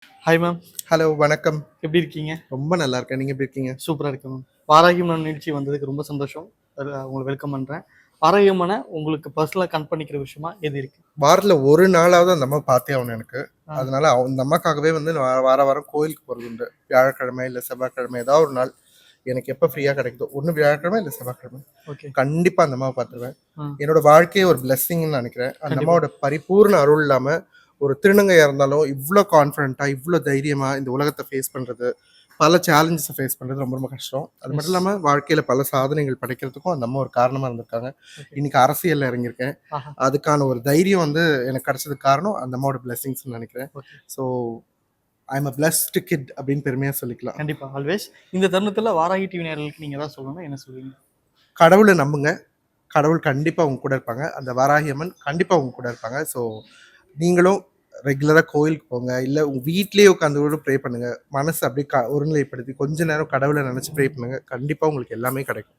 Hi ma'am. Hello, வணக்கம். எப்படி இருக்கீங்க? ரொம்ப நல்லா இருக்கேன். நீங்க எப்படி இருக்கீங்க? சூப்பரா இருக்கேன் மேம். வாராகி அம்மன் நிகழ்ச்சி வந்ததுக்கு ரொம்ப சந்தோஷம். உங்கள வெல்கம் பண்றேன். வாராகி அம்மன உங்களுக்கு பர்சனலா கற்பணிக்கிற விஷயமா எது இருக்கு? வாரத்துல ஒரு நாளாவது அந்த அம்மாவ பார்த்தே ஆகணும் எனக்கு. ஆ. அதனால அந்த அம்மாக்காகவே வந்து நான் வாரம் வாரம் கோயிலுக்கு போறது உண்டு. வியாழக்கிழமை இல்ல செவ்வாய்க்கிழமை ஏதாவது ஒரு நாள் எனக்கு எப்ப ஃப்ரீயா கிடைக்குதோ, ஒண்ணு வியாழக்கிழமை இல்ல செவ்வாய்க்கிழமை. ஓகே. கண்டிப்பா அந்த அம்மாவ பார்த்துருவேன். ஆ. என்னோட வாழ்க்கையே ஒரு பிளெஸ்ஸிங்ன்னு நினைக்கிறேன். அந்த கண்டிப்பா. அம்மாவோட பரிபூர்ண அருள் இல்லாம ஒரு திருநங்கையா இருந்தாலும் இவ்ளோ கான்ஃபிடென்ட்டா, இவ்ளோ தைரியமா இந்த உலகத்த ஃபேஸ் பண்றது, பல சேலஞ்சஸ ஃபேஸ் பண்றது ரொம்ப ரொம்ப கஷ்டம். அது மட்டும் எஸ். இல்லாம வாழ்க்கையில பல சாதனைகள் படைக்கிறதுக்கும் அந்த அம்மா ஒரு காரணமா இருந்திருக்காங்க. ஓகே. இன்னைக்கு அரசியல்ல இறங்கியிருக்கேன். ஆஹா. அதுக்கான ஒரு தைரியம் வந்து எனக்கு கிடைச்சதுக்கு காரணம் அந்த அம்மாவோட பிளெஸிங்ஸ்ன்னு நினைக்கிறேன். Okay. So I am a blessed kid அப்படின்னு பெருமையா சொல்லிக்கலாம். கண்டிப்பா. ஆல்வேஸ். இந்த தருணத்துல வாராகி டிவி நேயர்களுக்கு நீங்க ஏதாவது சொல்லணும்னா என்ன சொல்லுவீங்க? கடவுள நம்புங்க. கடவுள் கண்டிப்பா உங்க கூட இருப்பாங்க. அந்த வராகி அம்மன் கண்டிப்பா உங்க கூட இருப்பாங்க. ஸோ நீங்களும் ரெகுலரா கோயிலுக்கு போங்க. இல்ல உங்க வீட்லயே உட்காந்து கூட ப்ரே பண்ணுங்க. மனச அப்படியே ஒருநிலைப்படுத்தி கொஞ்ச நேரம் கடவுள நினைச்சு ப்ரே பண்ணுங்க. கண்டிப்பா உங்களுக்கு எல்லாமே கிடைக்கும்.